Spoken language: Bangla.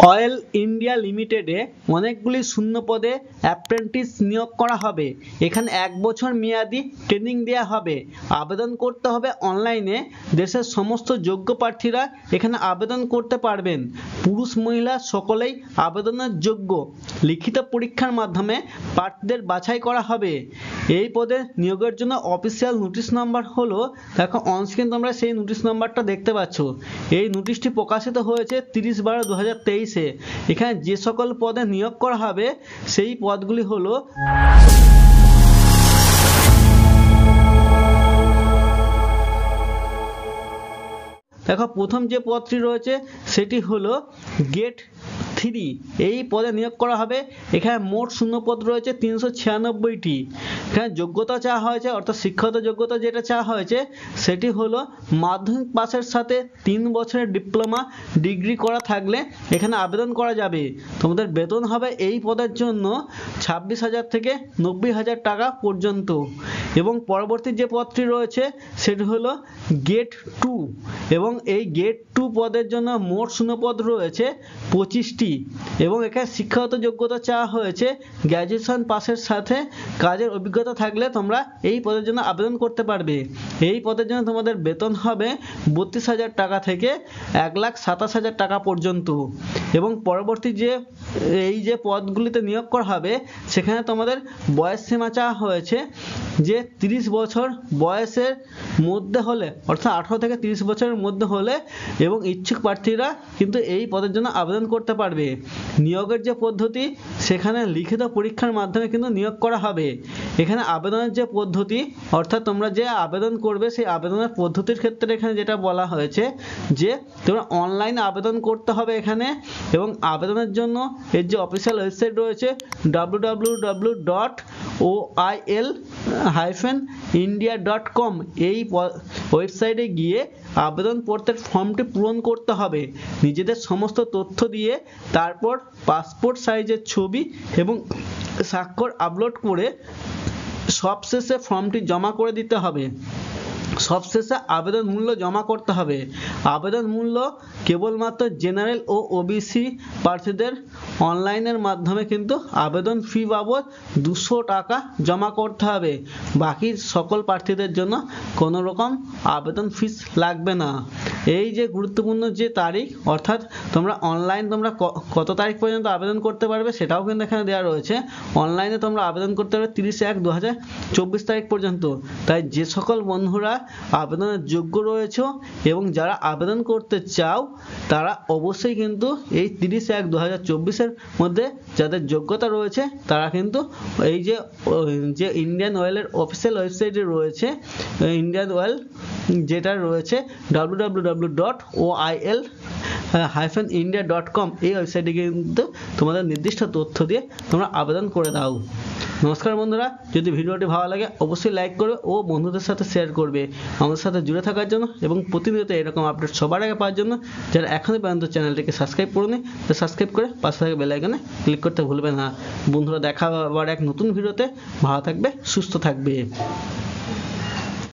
অয়েল ইন্ডিয়া লিমিটেডে অনেকগুলি শূন্য পদে অ্যাপ্রেন্টিস নিয়োগ করা হবে। এখানে 1 বছর মেয়াদি ট্রেনিং দেওয়া হবে। আবেদন করতে হবে অনলাইনে। দেশের সমস্ত যোগ্য প্রার্থীরা এখানে আবেদন করতে পারবেন। পুরুষ মহিলা সকলেই আবেদনের যোগ্য। লিখিত পরীক্ষার মাধ্যমে প্রার্থীদের বাছাই করা হবে। এই পদে নিয়োগের জন্য অফিসিয়াল নোটিশ নাম্বার হলো, দেখো অনস্ক্রিন তোমরা সেই নোটিশ নাম্বারটা দেখতে পাচ্ছ। এই নোটিশটি প্রকাশিত হয়েছে 30/12/2023। এখানে যে সকল পদে নিয়োগ করা হবে সেই পদগুলি হলো দেখো প্রথম যে পদটি রয়েছে সেটি হলো গেট 3। এই পদে নিয়োগ করা হবে। এখানে মোট শূন্য পদ রয়েছে 396টি। এখানে যোগ্যতা চাওয়া হয়েছে, অর্থাৎ শিক্ষাগত যোগ্যতা যেটা চাওয়া হয়েছে সেটি হলো মাধ্যমিক পাসের সাথে 3 বছরের ডিপ্লোমা ডিগ্রি করা থাকলে এখানে আবেদন করা যাবে। তোমাদের বেতন হবে এই পদের জন্য 26,000 থেকে 90,000 টাকা পর্যন্ত। এবং পরবর্তী যে পদটি রয়েছে সেটি হলো গেট 2। এবং এই গেট 2 পদের জন্য মোট শূন্য পদ রয়েছে 25টি। এবং এখানে শিক্ষাগত যোগ্যতা চাওয়া হয়েছে গ্র্যাজুয়েশন পাসের সাথে কাজের অভিজ্ঞতা থাকলে তোমরা এই পদের জন্য আবেদন করতে পারবে। এই পদের জন্য তোমাদের বেতন হবে 32,000 টাকা থেকে 1,27,000 টাকা পর্যন্ত। এবং পরবর্তী যে পদগুলিতে নিয়োগ করা হবে সেখানে তোমাদের বয়স সীমা চাওয়া হয়েছে যে 30 বছর বয়সের মধ্যে হলে, অর্থাৎ 18 থেকে 30 বছরের মধ্যে হলে এবং ইচ্ছুক প্রার্থীরা কিন্তু এই পদের জন্য আবেদন করতে পারবে। নিয়োগের যে পদ্ধতি সেখানে লিখিত পরীক্ষার মাধ্যমে কিন্তু নিয়োগ করা হবে। এখানে আবেদনের যে পদ্ধতি, অর্থাৎ তোমরা যে আবেদন করবে সেই আবেদনের পদ্ধতির ক্ষেত্রে এখানে যেটা বলা হয়েছে যে তোমরা অনলাইনে আবেদন করতে হবে এখানে। এবং আবেদনের জন্য এর যে অফিসিয়াল ওয়েবসাইট রয়েছে www.oil-india.com, এই ওয়েবসাইটে গিয়ে আবেদনপত্রের ফর্মটি পূরণ করতে হবে নিজেদের সমস্ত তথ্য দিয়ে। তারপর পাসপোর্ট সাইজের ছবি এবং স্বাক্ষর আপলোড করে সবশেষে ফর্মটি জমা করে দিতে হবে। সবশেষে আবেদন মূল্য জমা করতে হবে। আবেদন মূল্য কেবলমাত্র জেনারেল ও ওবিসি প্রার্থীদের অনলাইনের মাধ্যমে কিন্তু আবেদন ফি বাবদ 200 টাকা জমা করতে হবে। বাকি সকল প্রার্থীদের জন্য কোনো রকম আবেদন ফিস লাগবে না। এই যে গুরুত্বপূর্ণ যে তারিখ, অর্থাৎ তোমরা কত তারিখ পর্যন্ত আবেদন করতে পারবে সেটাও কিন্তু এখানে দেওয়া রয়েছে। অনলাইনে তোমরা আবেদন করতে পারবে 30/1/2024 তারিখ পর্যন্ত। তাই যে সকল বন্ধুরা আবেদনের যোগ্য রয়েছে এবং যারা আবেদন করতে চাও তারা অবশ্যই কিন্তু এই 30/1/2024 মধ্যে যাদের যোগ্যতা রয়েছে তারা কিন্তু এই যে ইন্ডিয়ান অয়েলের অফিসিয়াল ওয়েবসাইটে রয়েছে, ইন্ডিয়ান অয়েল যেটা রয়েছে www.oil-india.com, এই ওয়েবসাইটে কিন্তু তোমাদের নির্দিষ্ট তথ্য দিয়ে তোমরা আবেদন করে দাও। নমস্কার বন্ধুরা, যদি ভিডিওটি ভালো লাগে অবশ্যই লাইক করবে ও বন্ধুদের সাথে শেয়ার করবে। আমাদের সাথে জুড়ে থাকার জন্য এবং প্রতিনিয়ত এরকম আপডেট সবার আগে পাওয়ার জন্য যারা এখনও পর্যন্ত চ্যানেলটিকে সাবস্ক্রাইব করোনি তো সাবস্ক্রাইব করে পাশে থাকা বেল আইকনে ক্লিক করতে ভুলবে না। বন্ধুরা, দেখা আবার এক নতুন ভিডিওতে। ভালো থাকবে, সুস্থ থাকবে।